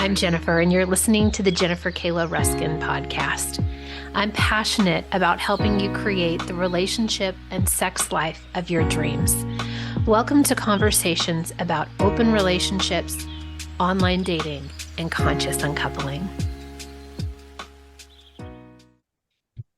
I'm Jennifer, and you're listening to the Jennifer Kayla Ruskin podcast. I'm passionate about helping you create the relationship and sex life of your dreams. Welcome to conversations about open relationships, online dating, and conscious uncoupling.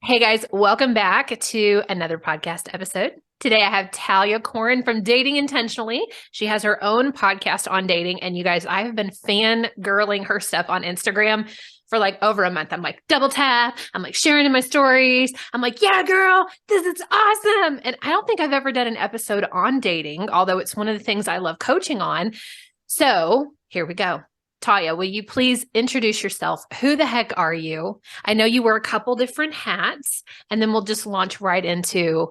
Hey guys, welcome back to another podcast episode. Today I have Talia Koren from Dating Intentionally. She has her own podcast on dating. And you guys, I have been fangirling her stuff on Instagram for like over a month. I'm like double tap. I'm like sharing in my stories. I'm like, yeah, girl, this is awesome. And I don't think I've ever done an episode on dating, although it's one of the things I love coaching on. So here we go. Talia, will you please introduce yourself? Who the heck are you? I know you wear a couple different hats, and then we'll just launch right into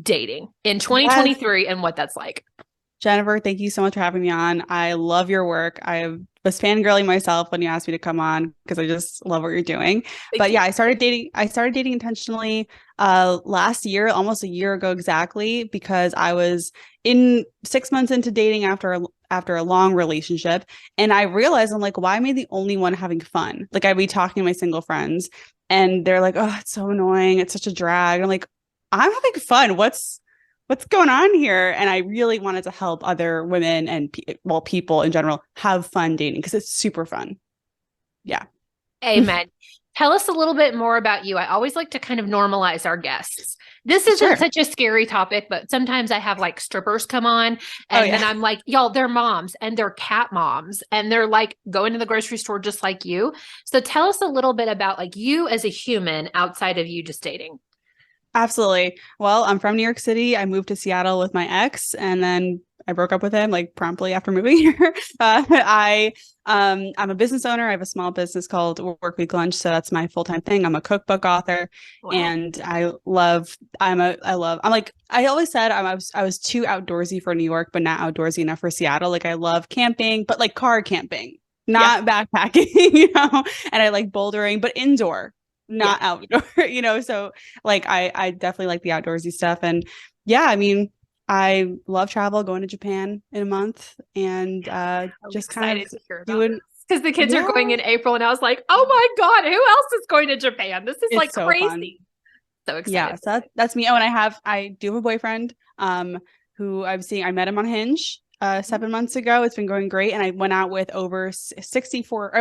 dating in 2023 and what that's like. Jennifer, thank you so much for having me on. I love your work. I was fangirling myself when you asked me to come on because I just love what you're doing. Thank you. Yeah, I started dating intentionally last year, almost a year ago exactly, because I was 6 months into dating after a long relationship. And I realized, I'm like, why am I the only one having fun? Like, I'd be talking to my single friends and they're like, oh, it's so annoying. It's such a drag. I'm like, I'm having fun. What's going on here? And I really wanted to help other women and people in general have fun dating because it's super fun. Yeah. Amen. Tell us a little bit more about you. I always like to kind of normalize our guests. This isn't such a scary topic, but sometimes I have like strippers come on and then I'm like, y'all, they're moms and they're cat moms and they're like going to the grocery store just like you. So tell us a little bit about like you as a human outside of you just dating. Absolutely. Well, I'm from New York City. I moved to Seattle with my ex, and then I broke up with him like promptly after moving here. I'm a business owner. I have a small business called Work Week Lunch, so that's my full-time thing. I'm a cookbook author, and I always said I was too outdoorsy for New York, but not outdoorsy enough for Seattle. Like, I love camping, but like car camping, not backpacking, and I like bouldering, but indoor. Not outdoor, so like I definitely like the outdoorsy stuff. And I mean, I love travel, going to Japan in a month, and just kind of doing, because the kids are going in April, and I was like, oh my God, who else is going to Japan? This is like so crazy. Fun. So excited. Yeah, so that's me. Oh, and I do have a boyfriend who I met him on Hinge 7 months ago. It's been going great. And I went out with over 64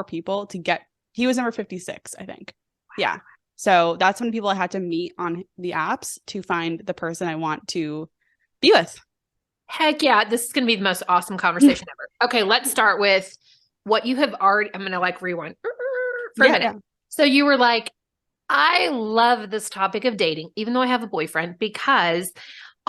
people to get. He was number 56, I think. Wow. Yeah. So that's when people I had to meet on the apps to find the person I want to be with. Heck yeah. This is going to be the most awesome conversation ever. Okay. Let's start with what you have already, I'm going to like rewind for a minute. Yeah. So you were like, I love this topic of dating, even though I have a boyfriend, because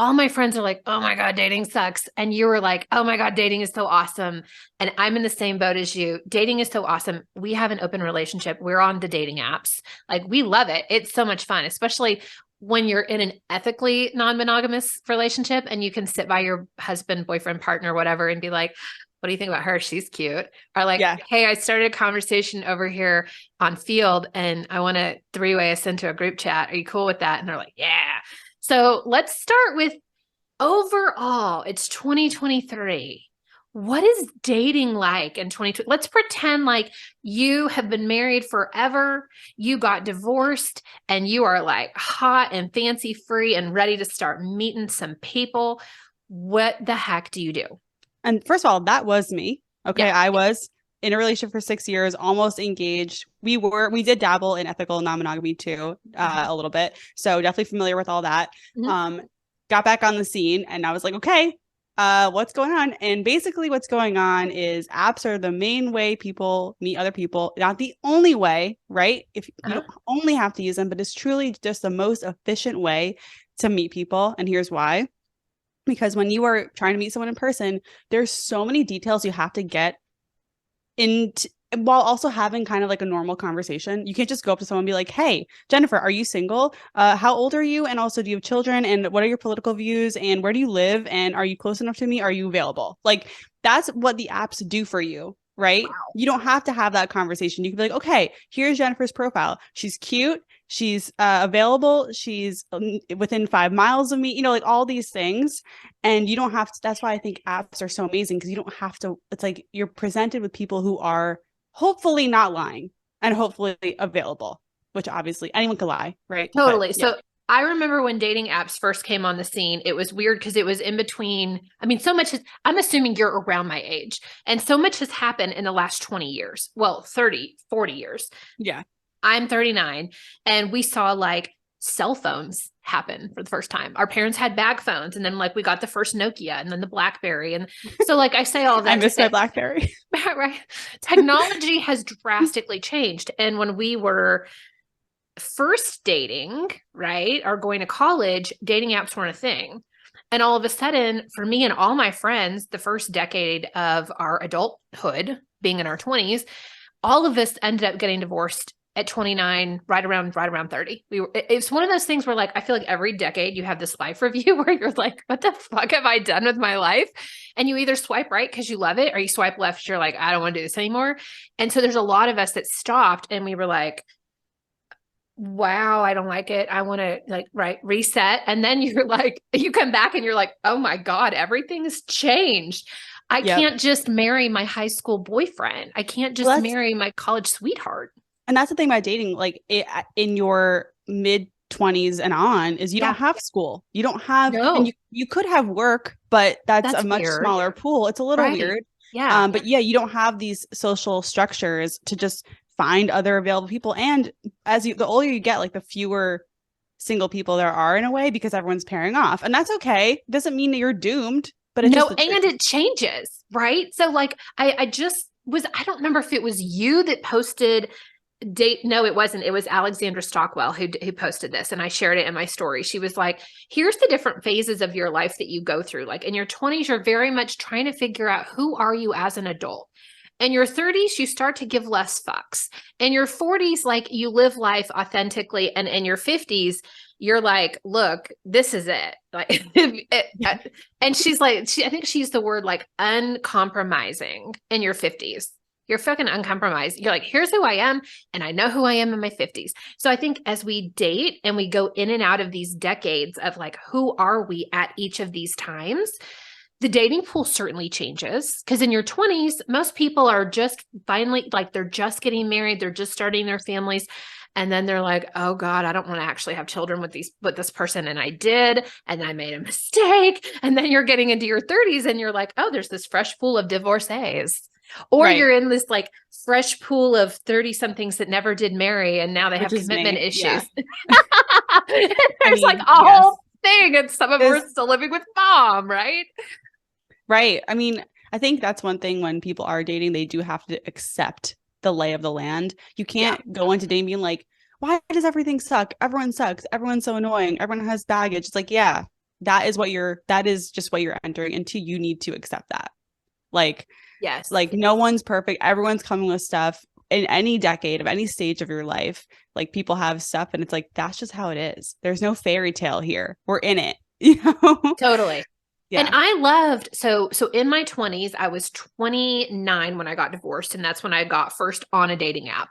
all my friends are like, oh my God, dating sucks. And you were like, oh my God, dating is so awesome. And I'm in the same boat as you. Dating is so awesome. We have an open relationship. We're on the dating apps. Like, we love it. It's so much fun, especially when you're in an ethically non-monogamous relationship and you can sit by your husband, boyfriend, partner, whatever, and be like, what do you think about her? She's cute. Or like, hey, I started a conversation over here on Field and I want to three-way us into a group chat. Are you cool with that? And they're like, yeah. So let's start with overall, it's 2023. What is dating like in 2020? Let's pretend like you have been married forever. You got divorced and you are like hot and fancy free and ready to start meeting some people. What the heck do you do? And first of all, that was me. Okay. Yeah. I was in a relationship for 6 years, almost engaged. We did dabble in ethical non-monogamy too, a little bit. So definitely familiar with all that. Mm-hmm. Got back on the scene and I was like, okay, what's going on? And basically what's going on is apps are the main way people meet other people. Not the only way, right? If you don't only have to use them, but it's truly just the most efficient way to meet people. And here's why. Because when you are trying to meet someone in person, there's so many details you have to get while also having kind of like a normal conversation. You can't just go up to someone and be like, hey, Jennifer, are you single? How old are you? And also, do you have children? And what are your political views? And where do you live? And are you close enough to me? Are you available? Like, that's what the apps do for you, right? Wow. You don't have to have that conversation. You can be like, okay, here's Jennifer's profile. She's cute. she's available, she's within 5 miles of me, you know, like all these things. And you don't have to, that's why I think apps are so amazing, because you don't have to, it's like you're presented with people who are hopefully not lying and hopefully available, which obviously anyone could lie, right? Totally. But, yeah. So I remember when dating apps first came on the scene, it was weird because it was in between. I mean, so much has, I'm assuming you're around my age, and so much has happened in the last 20 years. Well, 30, 40 years. Yeah. I'm 39, and we saw like cell phones happen for the first time. Our parents had bag phones, and then like we got the first Nokia and then the BlackBerry. And so like I say all that I miss my BlackBerry. Right. Technology has drastically changed. And when we were first dating, right, or going to college, dating apps weren't a thing. And all of a sudden, for me and all my friends, the first decade of our adulthood, being in our 20s, all of us ended up getting divorced at 29, right around 30. It's one of those things where like, I feel like every decade you have this life review where you're like, what the fuck have I done with my life? And you either swipe right because you love it, or you swipe left, you're like, I don't want to do this anymore. And so there's a lot of us that stopped, and we were like, wow, I don't like it. I want to like, right, reset. And then you're like, you come back and you're like, oh my God, everything's changed. I can't just marry my high school boyfriend. I can't just marry my college sweetheart. And that's the thing about dating, like in your mid 20s and on, is you don't have school. You don't have, and you could have work, but that's a much smaller pool. It's a little weird. Yeah. But yeah, you don't have these social structures to just find other available people. And the older you get, like the fewer single people there are in a way, because everyone's pairing off, and that's okay. Doesn't mean that you're doomed, but it's and it changes, right? So like, I don't remember if it was you that posted no, it wasn't. It was Alexandra Stockwell who posted this, and I shared it in my story. She was like, here's the different phases of your life that you go through. Like in your 20s, you're very much trying to figure out, who are you as an adult? In your 30s, you start to give less fucks. In your 40s, like you live life authentically. And in your 50s, you're like, look, this is it. Like, and she's like, I think she used the word like uncompromising in your 50s. You're fucking uncompromised. You're like, here's who I am, and I know who I am in my 50s. So I think as we date and we go in and out of these decades of like, who are we at each of these times, the dating pool certainly changes. Because in your 20s, most people are just finally, like, they're just getting married, they're just starting their families. And then they're like, oh God, I don't want to actually have children with this person. And I did, and I made a mistake. And then you're getting into your 30s and you're like, oh, there's this fresh pool of divorcees. Or you're in this like fresh pool of 30 somethings that never did marry, and now they have commitment issues. Yeah. There's like a whole thing, and some of them are still living with mom, right? Right. I mean, I think that's one thing when people are dating, they do have to accept the lay of the land. You can't go into dating being like, why does everything suck? Everyone sucks. Everyone's so annoying. Everyone has baggage. It's like, yeah, that is just what you're entering into. You need to accept that. Like, yes, like no one's perfect. Everyone's coming with stuff in any decade of any stage of your life. Like people have stuff, and it's like, that's just how it is. There's no fairy tale here. We're in it, you know? Totally. Yeah. And I loved, so in my 20s, I was 29 when I got divorced, and that's when I got first on a dating app.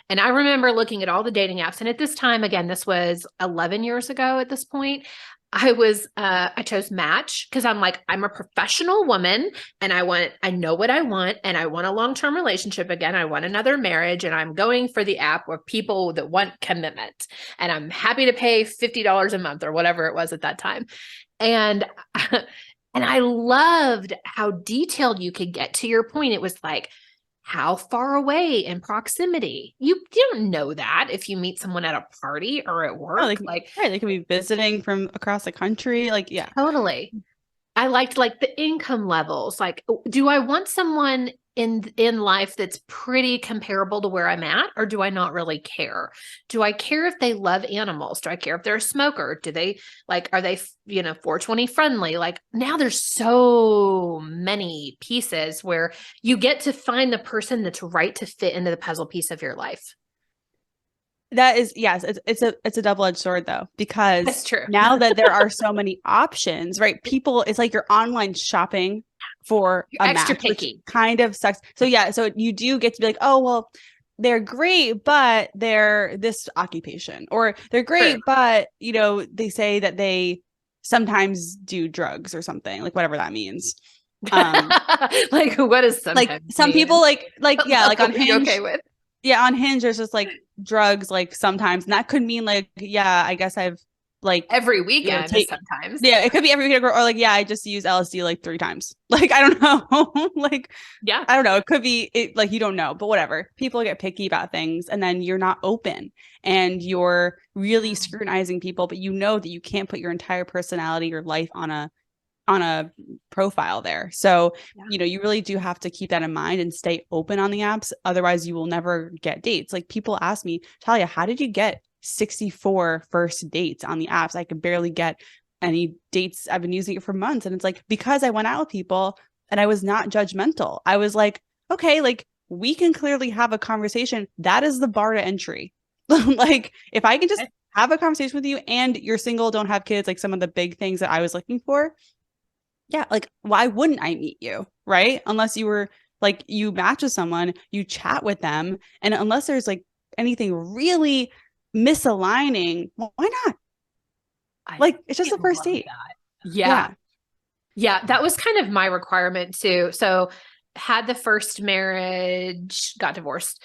And I remember looking at all the dating apps. And at this time, again, this was 11 years ago at this point, I chose Match because I'm like, I'm a professional woman, and I know what I want, and I want a long-term relationship again. I want another marriage, and I'm going for the app of people that want commitment, and I'm happy to pay $50 a month or whatever it was at that time. And I loved how detailed you could get. To your point, it was like, how far away in proximity? You don't know that if you meet someone at a party or at work. They could be visiting from across the country. Like, yeah, totally. I liked like the income levels. Like, do I want someone in life that's pretty comparable to where I'm at, or do I not really care? Do I care if they love animals? Do I care if they're a smoker? Do they are they 420 friendly? Like, now there's so many pieces where you get to find the person that's right to fit into the puzzle piece of your life. That is, yes, it's a double-edged sword though, because that's true. Now that there are so many options, right? People, it's like you're online shopping for you're a extra match, picky. which kind of sucks. So yeah, so you do get to be like, oh, well, they're great, but they're this occupation, or they're great, True. but they say that they sometimes do drugs or something, like whatever that means. Like, what does Like sometimes some mean? people yeah, like on What are you Hinge. okay with? Yeah, on Hinge there's just like drugs like sometimes, and that could mean like, yeah, I guess I've like Every weekend is take sometimes. yeah, it could be every week, or like, yeah, I just use LSD like 3 times. Like, I don't know. Like, Yeah. I don't know. It could be it, like, you don't know, but whatever. People get picky about things, and then you're not open, and you're really scrutinizing people, but you know that you can't put your entire personality or life on a profile there. So, you really do have to keep that in mind and stay open on the apps. Otherwise, you will never get dates. Like, people ask me, Talia, how did you get 64 first dates on the apps? I could barely get any dates. I've been using it for months. And it's like, because I went out with people and I was not judgmental. I was like, okay, like, we can clearly have a conversation. That is the bar to entry. Like, if I can just have a conversation with you and you're single, don't have kids, like some of the big things that I was looking for, yeah, like, why wouldn't I meet you? Right? Unless you were like, you match with someone, you chat with them, and unless there's like anything really misaligning, well, why not? Like, it's just the first date. Yeah. Yeah. That was kind of my requirement too. So, had the first marriage, got divorced.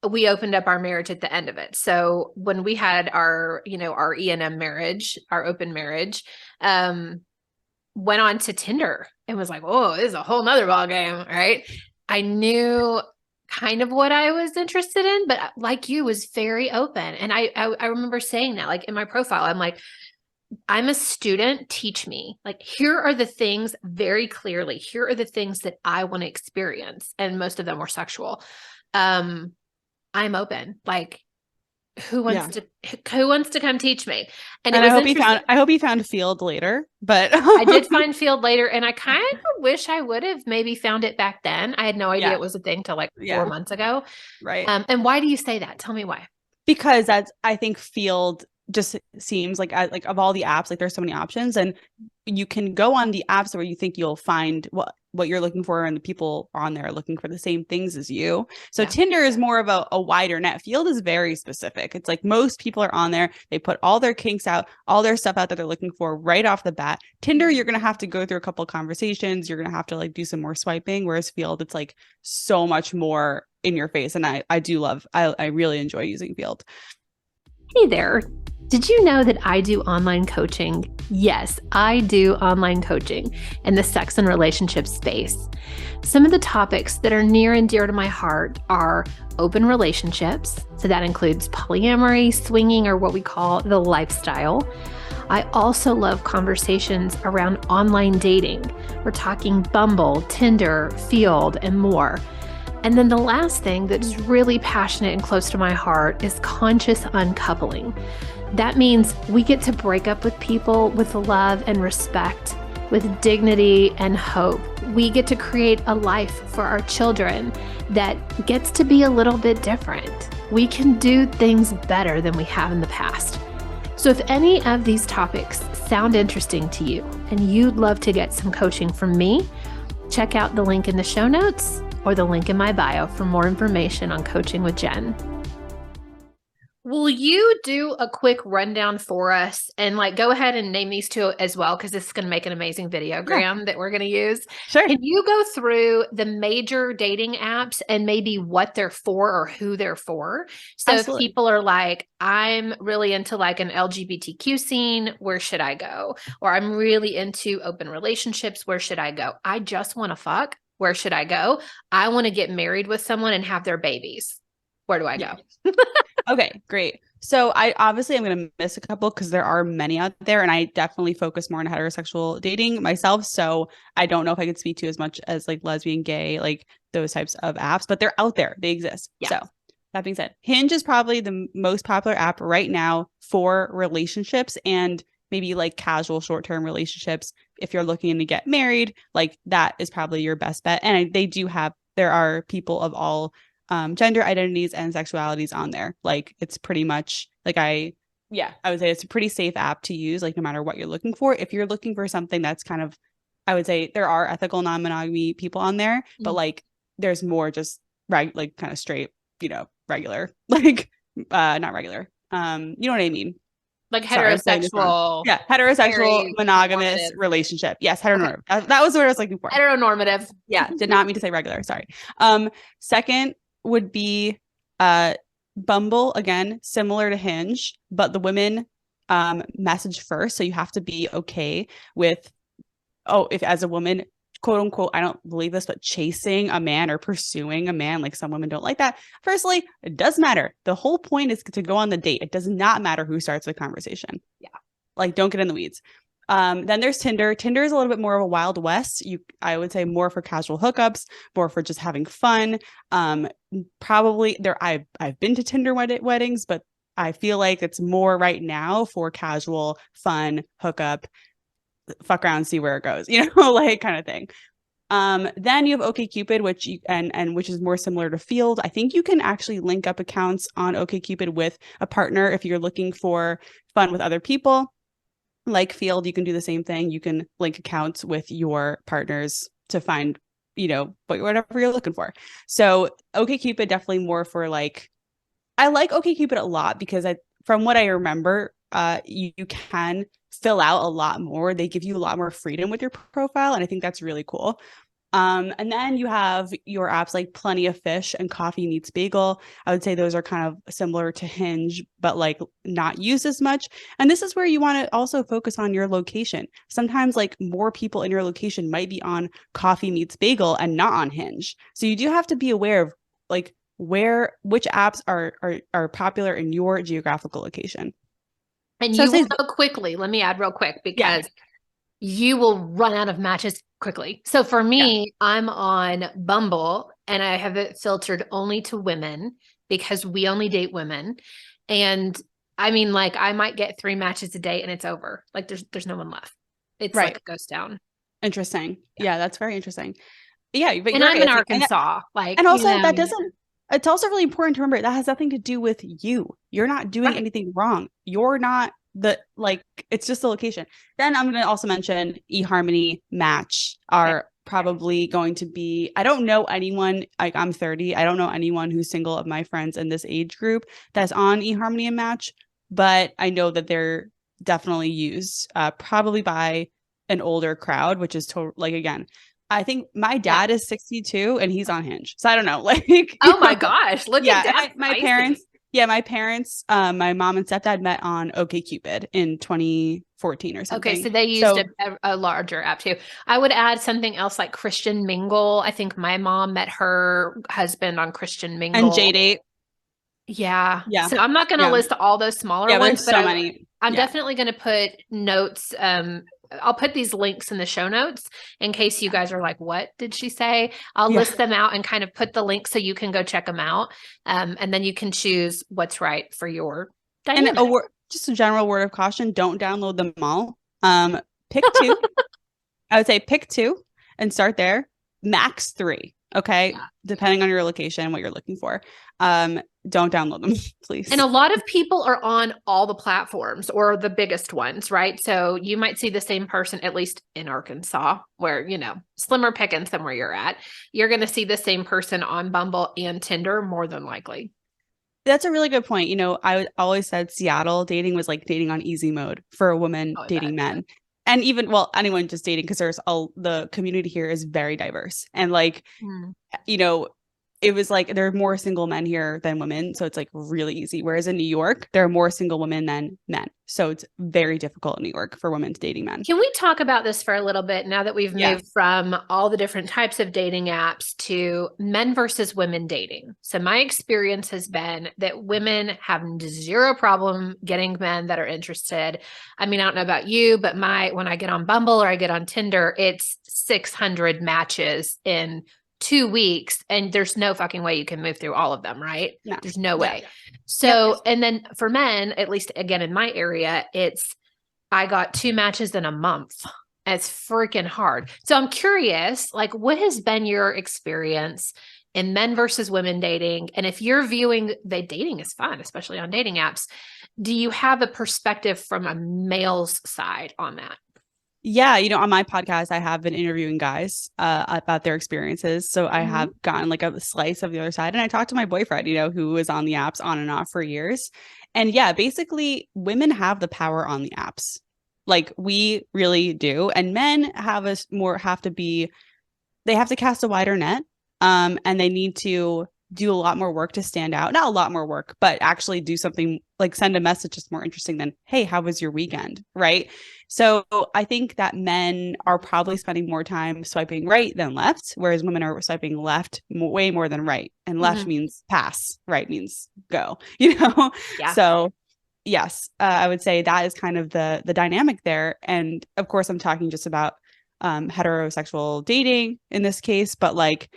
We opened up our marriage at the end of it. So when we had our, our E&M marriage, our open marriage, went on to Tinder and was like, oh, this is a whole nother ball game, right? I knew kind of what I was interested in, but like you, was very open. And I remember saying that, like, in my profile, I'm like, I'm a student, teach me. Like, here are the things very clearly. Here are the things that I want to experience. And most of them were sexual. I'm open. Like, who wants to come teach me? And it was I hope you found Field later, but I did find Field later, and I kind of wish I would have maybe found it back then. I had no idea it was a thing till like 4 months ago. Right. And why do you say that? Tell me why. Because I think Field just seems like of all the apps, like, there's so many options, and you can go on the apps where you think you'll find what you're looking for, and the people on there are looking for the same things as you. So Tinder is more of a wider net. Field is very specific. It's like, most people are on there, they put all their kinks out, all their stuff out that they're looking for right off the bat. Tinder, you're going to have to go through a couple of conversations, you're going to have to like do some more swiping, whereas Field, it's like so much more in your face. And I really enjoy using Field. Hey there. Did you know that I do online coaching? Yes, I do online coaching in the sex and relationship space. Some of the topics that are near and dear to my heart are open relationships. So that includes polyamory, swinging, or what we call the lifestyle. I also love conversations around online dating. We're talking Bumble, Tinder, Field, and more. And then the last thing that's really passionate and close to my heart is conscious uncoupling. That means we get to break up with people with love and respect, with dignity and hope. We get to create a life for our children that gets to be a little bit different. We can do things better than we have in the past. So if any of these topics sound interesting to you and you'd love to get some coaching from me, check out the link in the show notes or the link in my bio for more information on Coaching with Jen. Will you do a quick rundown for us and like go ahead and name these two as well? Because this is going to make an amazing videogram that we're going to use. Sure. Can you go through the major dating apps and maybe what they're for or who they're for? So Absolutely. If people are like, I'm really into like an LGBTQ scene, where should I go? Or I'm really into open relationships, where should I go? I just want to fuck. Where should I go? I want to get married with someone and have their babies. Where do I go? Okay, great. So I'm going to miss a couple because there are many out there, and I definitely focus more on heterosexual dating myself. So I don't know if I could speak to as much as like lesbian, gay, like those types of apps, but they're out there. They exist. Yeah. So that being said, Hinge is probably the most popular app right now for relationships and maybe like casual short-term relationships. If you're looking to get married, like that is probably your best bet. And there are people of all gender identities and sexualities on there. Like, it's pretty much like I would say it's a pretty safe app to use, like, no matter what you're looking for. If you're looking for something that's kind of, I would say there are ethical non-monogamy people on there, but like there's more just like kind of straight regular, like not regular. You know what I mean? Like Sorry, I'm saying this wrong. heterosexual. Yeah, heterosexual monogamous normative. relationship. Yes, heteronormative. Okay. That was what I was looking for. Heteronormative. Yeah, did not mean to say regular. Sorry. Second would be Bumble, again, similar to Hinge, but the women message first, so you have to be okay with, if as a woman, quote unquote, I don't believe this, but chasing a man or pursuing a man, like some women don't like that. Firstly, it does matter. The whole point is to go on the date. It does not matter who starts the conversation. Yeah. Like, don't get in the weeds. Then there's Tinder. Tinder is a little bit more of a wild west. I would say more for casual hookups, more for just having fun. Probably there. I've been to Tinder weddings, but I feel like it's more right now for casual, fun hookup, fuck around, see where it goes, like kind of thing. Then you have OkCupid, which which is more similar to Field. I think you can actually link up accounts on OkCupid with a partner if you're looking for fun with other people. Like Field, you can do the same thing. You can link accounts with your partners to find, whatever you're looking for. So OkCupid definitely more for like, I like OkCupid a lot because from what I remember, you can fill out a lot more. They give you a lot more freedom with your profile, and I think that's really cool. And then you have your apps like Plenty of Fish and Coffee Meets Bagel. I would say those are kind of similar to Hinge, but like not used as much. And this is where you want to also focus on your location. Sometimes like more people in your location might be on Coffee Meets Bagel and not on Hinge. So you do have to be aware of like which apps are popular in your geographical location. And so you will know quickly. Let me add real quick because you will run out of matches quickly. So for me, I'm on Bumble and I have it filtered only to women because we only date women. And I mean, like I might get 3 matches a day and it's over. Like there's no one left. It's like a ghost town. Interesting. Yeah, that's very interesting. Yeah, but and I'm in Arkansas. And also that doesn't. It's also really important to remember that has nothing to do with you. You're not doing anything wrong. You're not it's just the location. Then I'm going to also mention eHarmony, Match are probably going to be, I don't know anyone, like I'm 30. I don't know anyone who's single of my friends in this age group that's on eHarmony and Match, but I know that they're definitely used probably by an older crowd, which is like, again, I think my dad is 62 and he's on Hinge. So I don't know, oh my gosh, look at that. My parents, my mom and stepdad met on OkCupid in 2014 or something. Okay, so they used a larger app too. I would add something else like Christian Mingle. I think my mom met her husband on Christian Mingle. And JDate. Yeah. So I'm not going to list all those smaller ones, but I'm definitely going to put notes. I'll put these links in the show notes in case you guys are like, what did she say? I'll list them out and kind of put the link so you can go check them out. And then you can choose what's right for your dynamic. And just a general word of caution, don't download them all. Pick 2. I would say pick 2 and start there. Max 3. Okay. Yeah. Depending on your location and what you're looking for. Don't download them, please. And a lot of people are on all the platforms or the biggest ones, right? So you might see the same person, at least in Arkansas, where, slimmer pickings than where you're at. You're going to see the same person on Bumble and Tinder more than likely. That's a really good point. I always said Seattle dating was like dating on easy mode for a woman dating men. And even, anyone just dating, because the community here is very diverse. And it was like there are more single men here than women. So it's like really easy. Whereas in New York, there are more single women than men. So it's very difficult in New York for women dating men. Can we talk about this for a little bit now that we've moved from all the different types of dating apps to men versus women dating? So my experience has been that women have zero problem getting men that are interested. I mean, I don't know about you, but when I get on Bumble or I get on Tinder, it's 600 matches in 2 weeks and there's no fucking way you can move through all of them, right? No. There's no way. So, and then for men, at least again in my area, I got 2 matches in a month. It's freaking hard. So I'm curious, like what has been your experience in men versus women dating? And if you're viewing that dating is fun, especially on dating apps, do you have a perspective from a male's side on that? Yeah, on my podcast, I have been interviewing guys about their experiences. So I have gotten like a slice of the other side. And I talked to my boyfriend, who was on the apps on and off for years. And yeah, basically, women have the power on the apps. Like we really do. And men they have to cast a wider net. And they need to do a lot more work to stand out. Not a lot more work, but actually do something like send a message that's more interesting than, hey, how was your weekend? Right. So I think that men are probably spending more time swiping right than left, whereas women are swiping left way more than right. And left means pass, right means go, Yeah. So yes, I would say that is kind of the dynamic there. And of course, I'm talking just about heterosexual dating in this case, but like,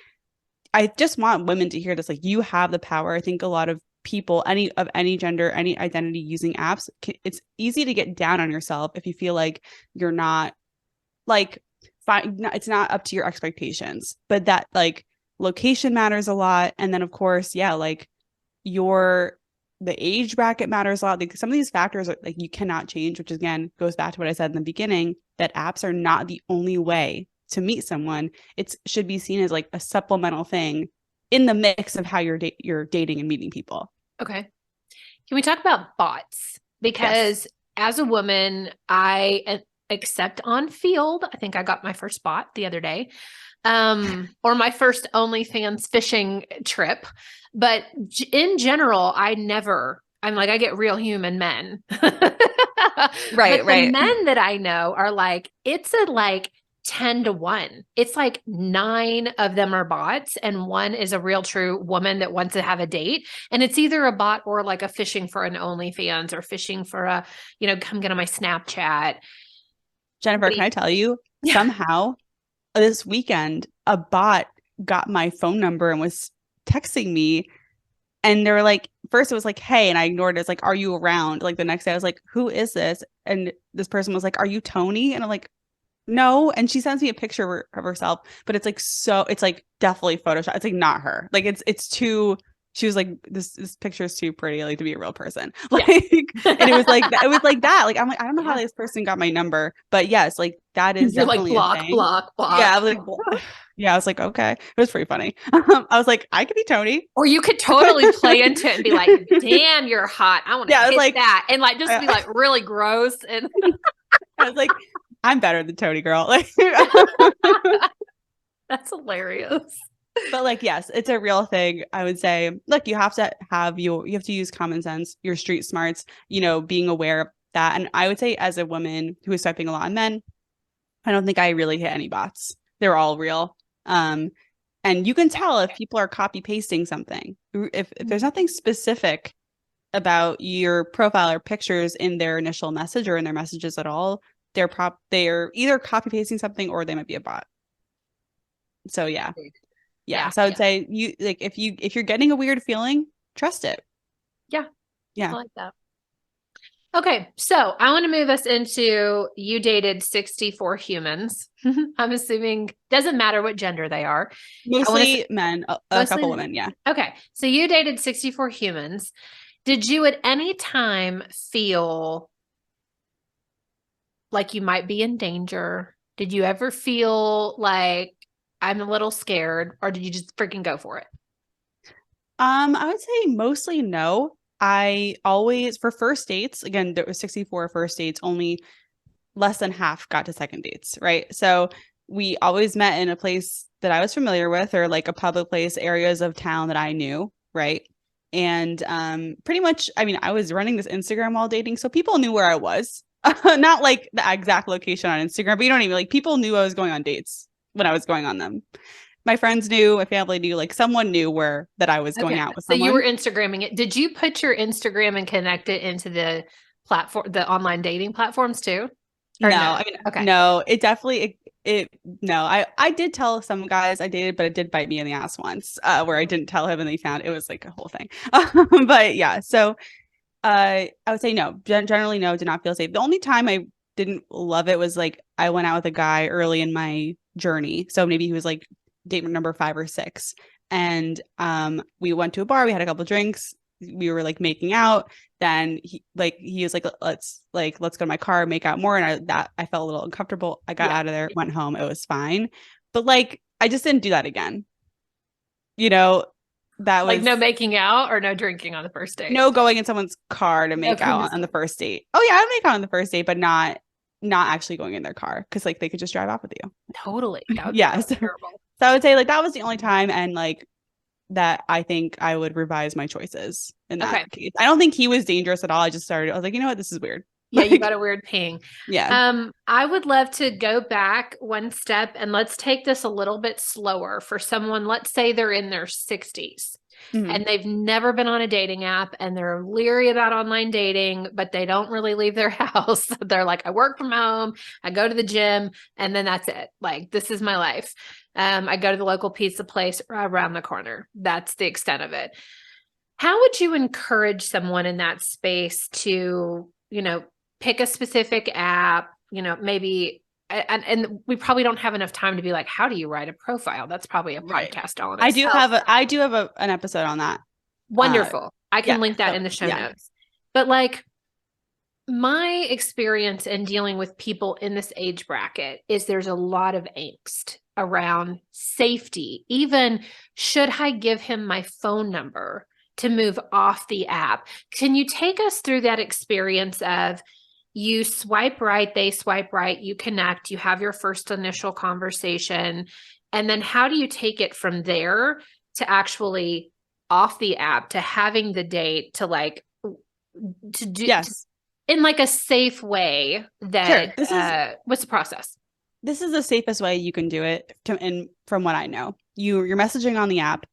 I just want women to hear this. Like, you have the power. I think a lot of people, any gender, any identity using apps, it's easy to get down on yourself if you feel like you're not like fine. It's not up to your expectations, but that like location matters a lot. And then of course, yeah, like the age bracket matters a lot. Like some of these factors are like you cannot change, which again goes back to what I said in the beginning, that apps are not the only way to meet someone. It should be seen as like a supplemental thing in the mix of how you're dating and meeting people. Okay. Can we talk about bots? Because as a woman, I accept on field. I think I got my first bot the other day. Or my first OnlyFans fishing trip. But in general, I'm like, I get real human men. Right. The men that I know are like, it's a like 10-1. It's like 9 of them are bots and 1 is a real true woman that wants to have a date. And it's either a bot or like a fishing for an OnlyFans or fishing for a, come get on my Snapchat. Jennifer, can I tell you somehow this weekend, a bot got my phone number and was texting me. And they were like, first it was like, hey, and I ignored it. It's like, are you around? Like the next day I was like, who is this? And this person was like, are you Tony? And I'm like, no. And she sends me a picture of herself, but it's like definitely Photoshop. It's like not her. Like it's too, she was like, this picture is too pretty like to be a real person. Like, and it was like that. Like, I'm like, I don't know how this person got my number, but yes, like that is You're definitely like a thing. block. Yeah, I was like, yeah, I was like, okay. It was pretty funny. I was like, I could be Tony. Or you could totally play into it and be like, damn, you're hot. I want to hit like, that. And like just be like really gross. And I was like, I'm better than Tony girl. Like that's hilarious. But like, yes, it's a real thing. I would say, look, you have to use common sense, your street smarts, being aware of that. And I would say as a woman who is swiping a lot on men, I don't think I really hit any bots. They're all real. And you can tell if people are copy pasting something. If there's nothing specific about your profile or pictures in their initial message or in their messages at all, they're either copy pasting something or they might be a bot. So yeah. So I would say you like if you're getting a weird feeling, trust it. Yeah. I like that. Okay, so I want to move us into you dated 64 humans. I'm assuming doesn't matter what gender they are. Mostly men, a couple women, yeah. Okay, so you dated 64 humans. Did you at any time feel like you might be in danger? Did you ever feel like I'm a little scared, or did you just freaking go for it? I would say mostly no. I always, for first dates, again, there was 64 first dates, only less than half got to second dates, right? So we always met in a place that I was familiar with or like a public place, areas of town that I knew, right? And pretty much, I mean, I was running this Instagram while dating, so people knew where I was. Not like the exact location on Instagram, but you don't even like people knew I was going on dates when I was going on them. My friends knew, my family knew, like someone knew that I was going out with someone. So you were Instagramming it. Did you put your Instagram and connect it into the platform, the online dating platforms too? Or no, I mean, okay. No, it definitely, no, I did tell some guys I dated, but it did bite me in the ass once, where I didn't tell him and they found it was like a whole thing. But yeah, so I would say no, generally no, did not feel safe. The only time I didn't love it was like I went out with a guy early in my journey. So maybe he was like date number 5 or 6. And we went to a bar, we had a couple drinks. we were like making out. Then he was like, let's go to my car, make out more. And I felt a little uncomfortable. I got out of there, went home. It was fine. But like, I just didn't do that again. That was like no making out or no drinking on the first date. No going in someone's car to make out on the first date. Oh yeah, I make out on the first date, but not actually going in their car because like they could just drive off with you. Totally. That would yeah. be terrible. So I would say like that was the only time, and like that I think I would revise my choices in that case. I don't think he was dangerous at all. I was like, you know what, this is weird. Yeah, you got a weird ping. Yeah. I would love to go back one step and let's take this a little bit slower for someone, let's say they're in their 60s. And they've never been on a dating app and they're leery about online dating, but they don't really leave their house. They're like, I work from home, I go to the gym, and then that's it. Like, this is my life. I go to the local pizza place around the corner. That's the extent of it. How would you encourage someone in that space to, pick a specific app, maybe, and we probably don't have enough time to be like, how do you write a profile? That's probably a podcast on itself. I do have an episode on that. Wonderful. I can link that in the show notes. But like, my experience in dealing with people in this age bracket is there's a lot of angst around safety. Even, should I give him my phone number to move off the app? Can you take us through that experience of, you swipe right, they swipe right, you connect, you have your first initial conversation, and then how do you take it from there to actually off the app to having the date to like to do in like a safe way that what's the process? This is the safest way you can do it and from what I know. You're messaging on the app.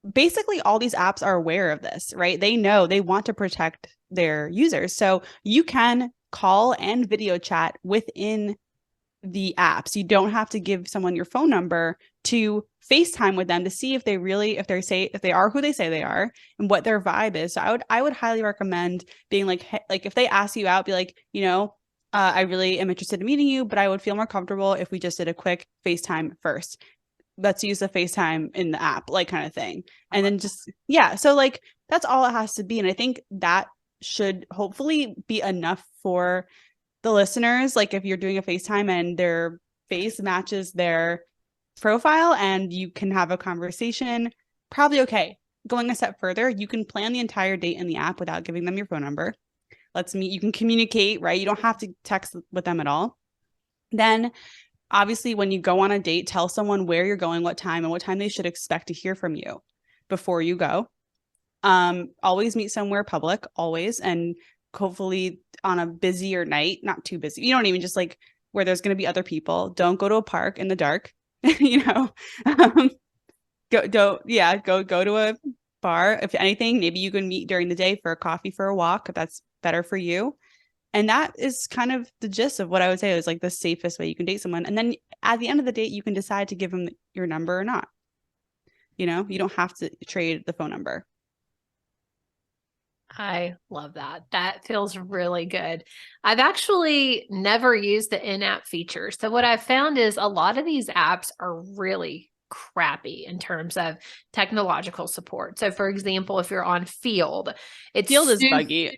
Basically all these apps are aware of this, right? They know they want to protect their users. So you can call and video chat within the apps. You don't have to give someone your phone number to FaceTime with them to see if they are who they say they are and what their vibe is. So I would highly recommend being like, hey, like if they ask you out, be like, I really am interested in meeting you, but I would feel more comfortable if we just did a quick FaceTime first. Let's use the FaceTime in the app, like kind of thing. And then just, so like, that's all it has to be. And I think that should hopefully be enough for the listeners. Like if you're doing a FaceTime and their face matches their profile and you can have a conversation, probably okay. Going a step further, you can plan the entire date in the app without giving them your phone number. Let's meet. You can communicate, right? You don't have to text with them at all. Then obviously when you go on a date, tell someone where you're going, what time, and what time they should expect to hear from you before you go. Always meet somewhere public, always, and hopefully on a busier night, not too busy. You don't even just like where there's going to be other people. Don't go to a park in the dark, go to a bar. If anything, maybe you can meet during the day for a coffee, for a walk, if that's better for you. And that is kind of the gist of what I would say is like the safest way you can date someone. And then at the end of the date, you can decide to give them your number or not. You don't have to trade the phone number. I love that. That feels really good. I've actually never used the in-app feature. So what I've found is a lot of these apps are really crappy in terms of technological support. So for example, if you're on Field, Field is buggy.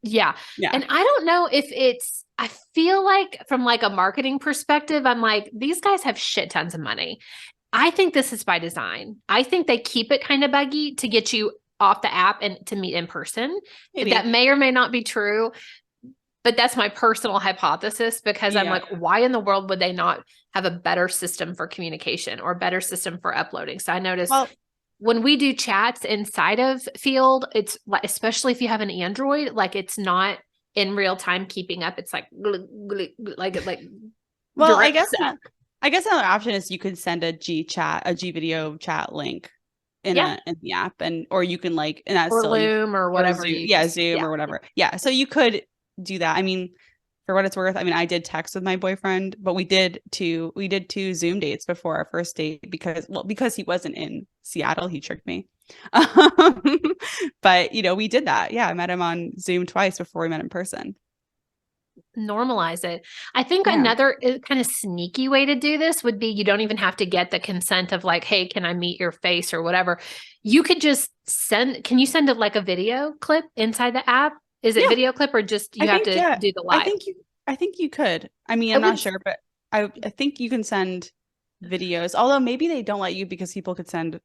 Yeah. And I don't know if I feel like from like a marketing perspective, I'm like, these guys have shit tons of money. I think this is by design. I think they keep it kind of buggy to get you off the app and to meet in person. Maybe. That may or may not be true, but that's my personal hypothesis because I'm like, why in the world would they not have a better system for communication or a better system for uploading? So I noticed when we do chats inside of Field, it's like, especially if you have an Android, like it's not in real time keeping up. It's like, well, I guess another option is you could send a G video chat link in the app, or you can like, and that's or Loom or whatever. Zoom or whatever. Yeah. So you could do that. I mean, for what it's worth, I mean, I did text with my boyfriend, but we did two Zoom dates before our first date because he wasn't in Seattle, he tricked me. But we did that. Yeah. I met him on Zoom twice before we met in person. normalize it. I think another kind of sneaky way to do this would be you don't even have to get the consent of like, hey, can I meet your face or whatever. You could just can you send it like a video clip inside the app? Is it video clip or just you have to do the live? I think you could. I mean, I'm not sure, but I think you can send videos, although maybe they don't let you because people could send,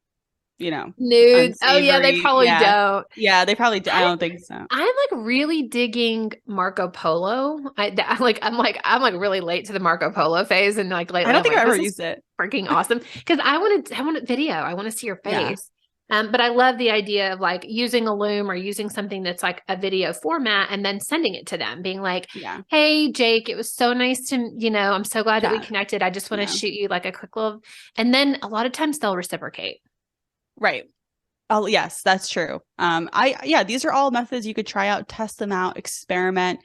you know, nudes. Oh yeah, they probably don't. Yeah, they probably do. I don't think so. I'm like really digging Marco Polo. I'm like really late to the Marco Polo phase, and like lately I don't think I've ever used it. Freaking awesome because I want a video. I want to see your face. But I love the idea of like using a Loom or using something that's like a video format and then sending it to them, being like, hey, Jake, it was so nice to, I'm so glad that we connected. I just want to shoot you like a quick little, and then a lot of times they'll reciprocate. Right. Oh, yes, that's true. These are all methods you could try out, test them out, experiment.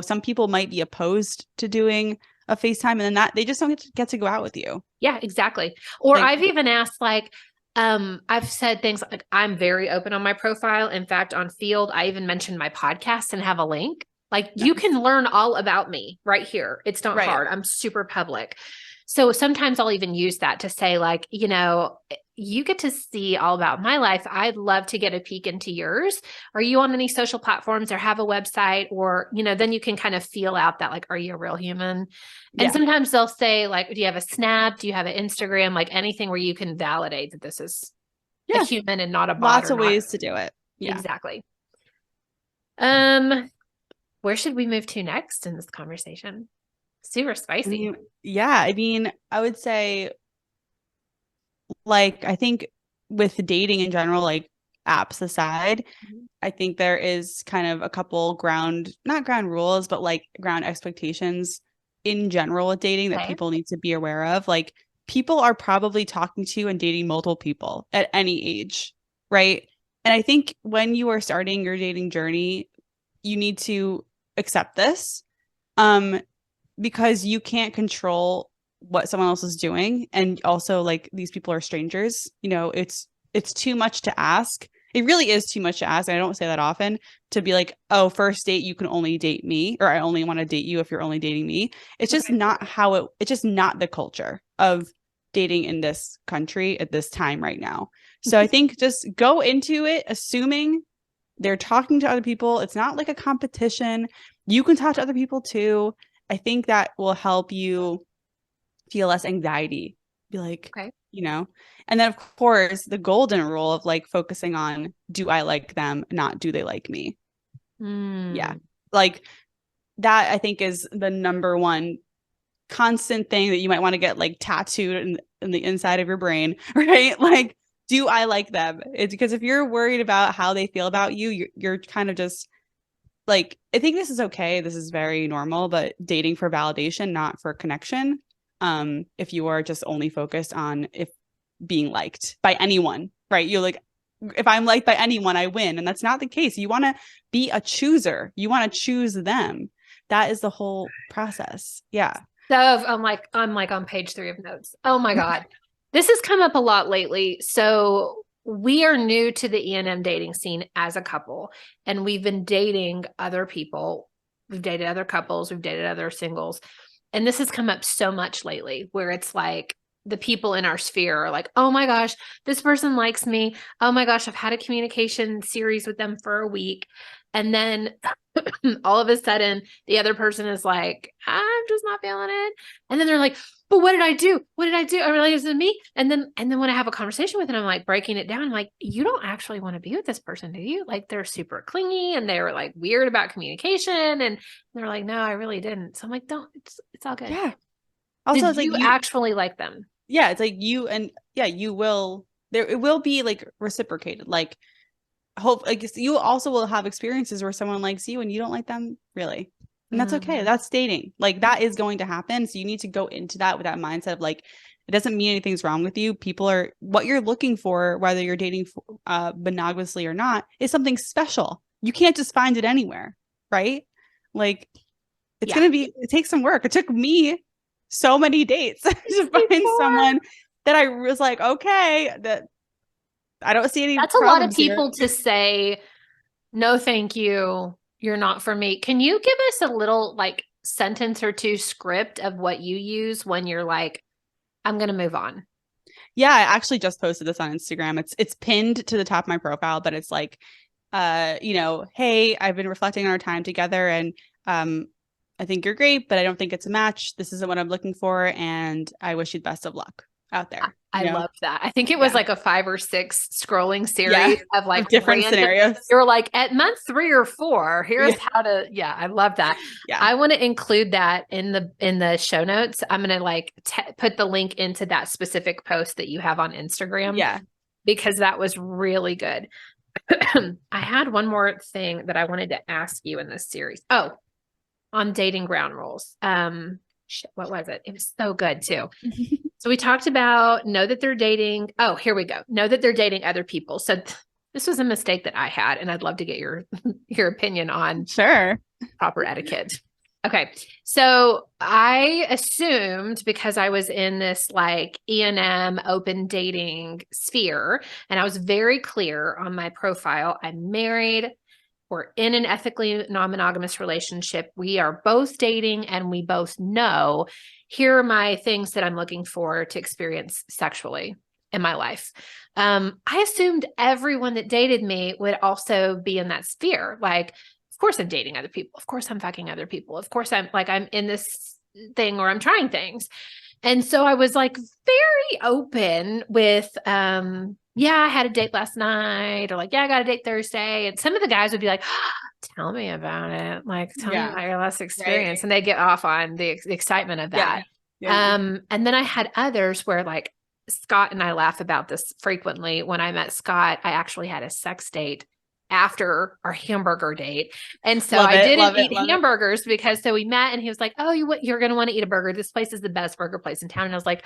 Some people might be opposed to doing a FaceTime and then that they just don't get to go out with you. Yeah, exactly. Or I've even asked like, I've said things like I'm very open on my profile. In fact, on Field, I even mentioned my podcast and have a link. Like you can learn all about me right here. It's not hard. I'm super public. So sometimes I'll even use that to say like, you get to see all about my life. I'd love to get a peek into yours. Are you on any social platforms or have a website? Or, then you can kind of feel out that like, are you a real human? And sometimes they'll say like, do you have a Snap? Do you have an Instagram? Like anything where you can validate that this is a human and not a bot. Lots of ways to do it. Yeah. Exactly. Where should we move to next in this conversation? Super spicy. I would say like, I think with dating in general, like apps aside, I think there is kind of a couple not ground rules, but like ground expectations in general with dating that people need to be aware of. Like people are probably talking to and dating multiple people at any age, right? And I think when you are starting your dating journey, you need to accept this because you can't control what someone else is doing. And also like these people are strangers, it's too much to ask. It really is too much to ask. And I don't say that often to be like, oh, first date, you can only date me, or I only want to date you if you're only dating me. It's just not it's just not the culture of dating in this country at this time right now. So I think just go into it assuming they're talking to other people. It's not like a competition. You can talk to other people too. I think that will help you feel less anxiety. Be like, and then of course the golden rule of like focusing on, do I like them, not do they like me? Yeah. Like that I think is the number one constant thing that you might want to get like tattooed in the inside of your brain, right? Like, do I like them? It's because if you're worried about how they feel about you, you're kind of just like, I think this is okay. This is very normal, but dating for validation, not for connection. If you are just only focused on if being liked by anyone, right? You're like, if I'm liked by anyone, I win. And that's not the case. You want to be a chooser. You want to choose them. That is the whole process. Yeah. So I'm like on page 3 of notes. Oh my God. This has come up a lot lately. So we are new to the E&M dating scene as a couple, and we've been dating other people. We've dated other couples. We've dated other singles. And this has come up so much lately where it's like the people in our sphere are like, oh my gosh, this person likes me. Oh my gosh, I've had a communication series with them for a week. And then all of a sudden the other person is like, I'm just not feeling it. And then they're like, but what did I do? What did I do? I realized it was me. And then when I have a conversation with them, I'm like breaking it down. I'm like, you don't actually want to be with this person, do you? Like they're super clingy and they were like weird about communication. And they're like, no, I really didn't. So I'm like, it's all good. Yeah. Also, did you actually like them? Yeah. It's like you will, it will be like reciprocated. Like you also will have experiences where someone likes you and you don't like them really. And that's okay. That's dating. Like that is going to happen. So you need to go into that with that mindset of like, it doesn't mean anything's wrong with you. People are what you're looking for, whether you're dating monogamously or not, is something special. You can't just find it anywhere. Right. Like it's going to be, it takes some work. It took me so many dates to find someone that I was like, okay, that I don't see any. That's a lot of people to say, no, thank you. You're not for me. Can you give us a little like sentence or two script of what you use when you're like, I'm going to move on? Yeah, I actually just posted this on Instagram. It's pinned to the top of my profile, but it's like, hey, I've been reflecting on our time together, and I think you're great, but I don't think it's a match. This isn't what I'm looking for, and I wish you the best of luck out there. I love that. I think it was like a 5 or 6 scrolling series of like different scenarios. You were like, at month 3 or 4, here's how to. Yeah, I love that. Yeah, I want to include that in the show notes. I'm gonna like put the link into that specific post that you have on Instagram. Yeah, because that was really good. I had one more thing that I wanted to ask you in this series. Oh, on dating ground rules. What was it? It was so good too. So we talked about know that they're dating. Oh, here we go. Know that they're dating other people. So this was a mistake that I had, and I'd love to get your opinion on proper etiquette. Okay. So I assumed, because I was in this like E&M open dating sphere, and I was very clear on my profile, I'm married, we're in an ethically non-monogamous relationship, we are both dating, and we both know here are my things that I'm looking for to experience sexually in my life. I assumed everyone that dated me would also be in that sphere. Like, of course I'm dating other people. Of course I'm fucking other people. Of course I'm in this thing or I'm trying things. And so I was like very open with, yeah, I had a date last night, or like, yeah, I got a date Thursday. And some of the guys would be like, oh, tell me about it. Like, tell me about your last experience. Right. And they get off on the excitement of that. And then I had others where like Scott and I laugh about this frequently. When I met Scott, I actually had a sex date after our hamburger date. And so I didn't eat hamburgers because so we met and he was like, oh, you're going to want to eat a burger. This place is the best burger place in town. And I was like,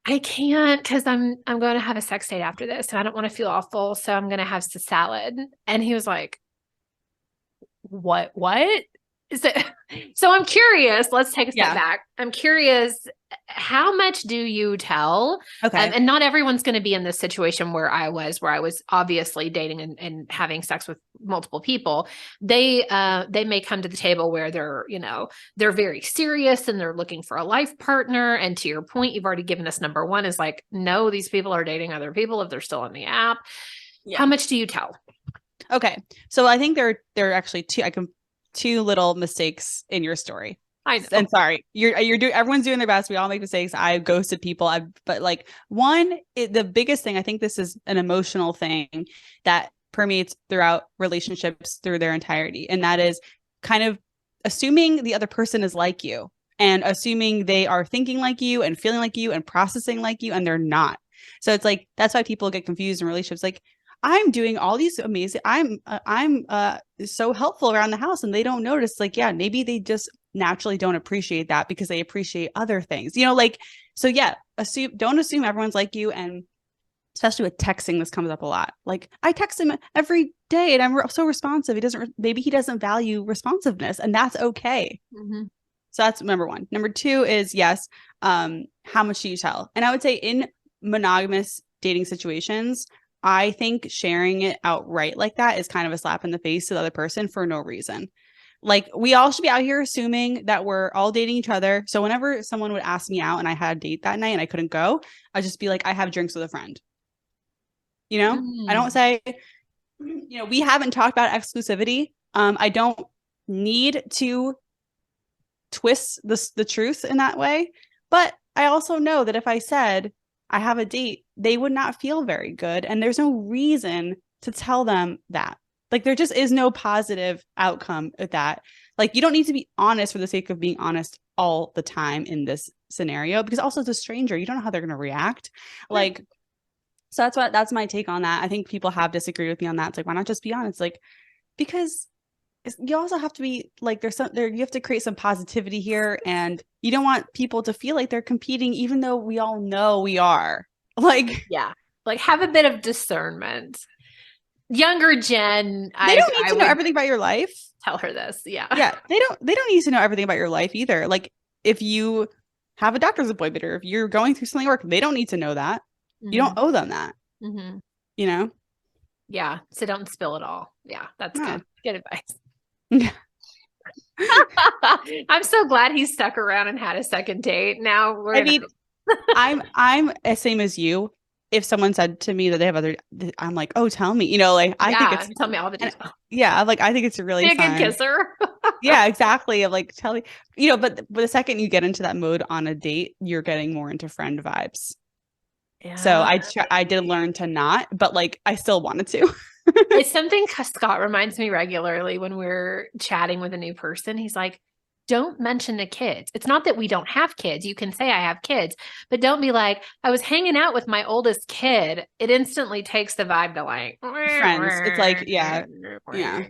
I can't, because I'm going to have a sex date after this and I don't want to feel awful. So I'm going to have some salad. And he was like, what is it? So I'm curious. Let's take a step back. I'm curious, how much do you tell? Okay. And not everyone's going to be in this situation where I was obviously dating and having sex with multiple people. They may come to the table where they're very serious and they're looking for a life partner. And to your point, you've already given us number one is like, no, these people are dating other people if they're still on the app. Yeah. How much do you tell? Okay. So I think there are actually two little mistakes in your story. I know. And sorry, everyone's doing their best. We all make mistakes. I've ghosted people. But like the biggest thing, I think this is an emotional thing that permeates throughout relationships through their entirety. And that is kind of assuming the other person is like you and assuming they are thinking like you and feeling like you and processing like you, and they're not. So it's like, that's why people get confused in relationships. Like, I'm doing all these amazing, I'm so helpful around the house and they don't notice. Like, yeah, maybe they just naturally don't appreciate that because they appreciate other things, so yeah, don't assume everyone's like you. And especially with texting, this comes up a lot. Like, I text him every day and I'm so responsive. Maybe he doesn't value responsiveness, and that's okay. Mm-hmm. So that's number one. Number two is how much do you tell? And I would say in monogamous dating situations, I think sharing it outright like that is kind of a slap in the face to the other person for no reason. Like, we all should be out here assuming that we're all dating each other. So whenever someone would ask me out and I had a date that night and I couldn't go, I'd just be like, I have drinks with a friend. I don't say, we haven't talked about exclusivity. I don't need to twist the truth in that way. But I also know that if I said I have a date, they would not feel very good. And there's no reason to tell them that. Like, there just is no positive outcome with that. Like, you don't need to be honest for the sake of being honest all the time in this scenario, because also it's a stranger. You don't know how they're going to react. Like, so that's my take on that. I think people have disagreed with me on that. It's like, why not just be honest? Like, because you also have to be like, you have to create some positivity here, and you don't want people to feel like they're competing, even though we all know we are. Like, yeah, like, have a bit of discernment. Younger Jen, they don't need to know everything about your life. Tell her this. Yeah. They don't need to know everything about your life either. Like, if you have a doctor's appointment or if you're going through something at work, they don't need to know that. Mm-hmm. You don't owe them that. Mm-hmm. Yeah. So don't spill it all. Yeah. That's good. Good advice. I'm so glad he stuck around and had a second date. Now I mean, I'm the same as you. If someone said to me that they have other, I'm like, oh, tell me. Like I think it's tell me all the and details. yeah, like I think it's really Be a good fun. kisser. Yeah, exactly. Of like tell me, but the second you get into that mode on a date, you're getting more into friend vibes. So Yeah. I did learn to not, but like I still wanted to. It's something Scott reminds me regularly when we're chatting with a new person. He's like, don't mention the kids. It's not that we don't have kids. You can say I have kids, but don't be like, I was hanging out with my oldest kid. It instantly takes the vibe to like Friends. It's like, yeah, yeah,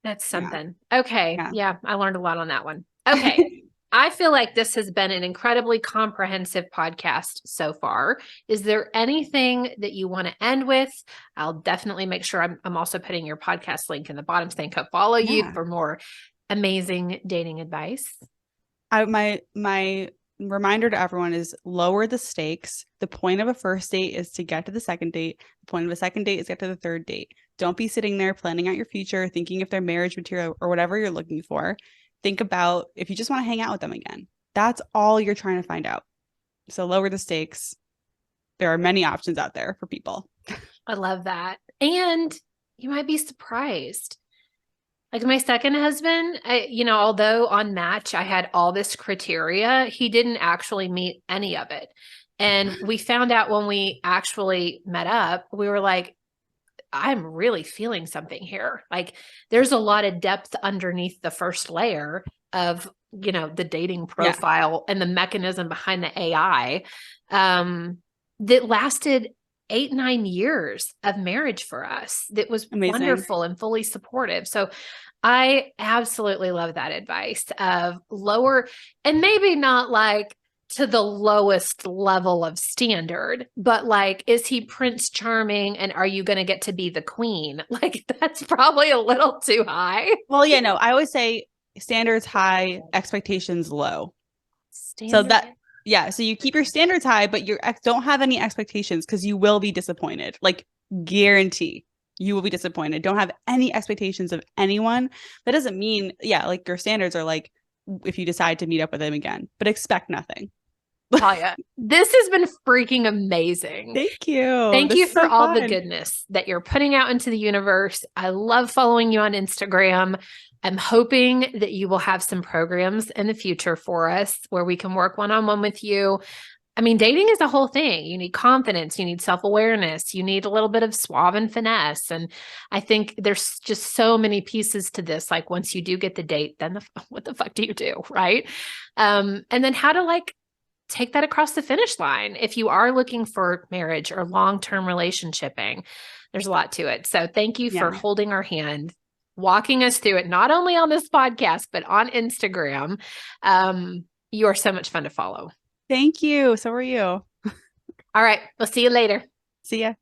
that's yeah, something. Okay. yeah. Yeah, I learned a lot on that one. Okay. I feel like this has been an incredibly comprehensive podcast so far. Is there anything that you want to end with? I'll definitely make sure I'm also putting your podcast link in the bottom so they can follow you Yeah. for more amazing dating advice. My reminder to everyone is lower the stakes. The point of a first date is to get to the second date. The point of a second date is get to the third date. Don't be sitting there planning out your future, thinking if they're marriage material or whatever you're looking for. Think about if you just want to hang out with them again. That's all you're trying to find out. So lower the stakes. There are many options out there for people. I love that. And you might be surprised. Like my second husband, although on Match I had all this criteria, he didn't actually meet any of it. And we found out when we actually met up, we were like, I'm really feeling something here. Like there's a lot of depth underneath the first layer of, the dating profile and the mechanism behind the AI that lasted 8-9 years of marriage for us. That was Amazing. wonderful and fully supportive. So I absolutely love that advice of lower and maybe not like to the lowest level of standard, but like, is he Prince Charming and are you going to get to be the queen? Like, that's probably a little too high. Well, yeah, no, I always say standards high, expectations low. So so you keep your standards high, but don't have any expectations because you will be disappointed. Like, guarantee you will be disappointed. Don't have any expectations of anyone. That doesn't mean, like your standards are like if you decide to meet up with them again, but expect nothing. Talia, this has been freaking amazing. Thank you. Thank you for all the goodness that you're putting out into the universe. I love following you on Instagram. I'm hoping that you will have some programs in the future for us where we can work one-on-one with you. I mean, dating is a whole thing. You need confidence, you need self-awareness, you need a little bit of suave and finesse. And I think there's just so many pieces to this. Like once you do get the date, then what the fuck do you do? Right. And then how to take that across the finish line. If you are looking for marriage or long-term relationshiping, there's a lot to it. So thank you for holding our hand, walking us through it, not only on this podcast, but on Instagram. You are so much fun to follow. Thank you. So are you. All right. We'll see you later. See ya.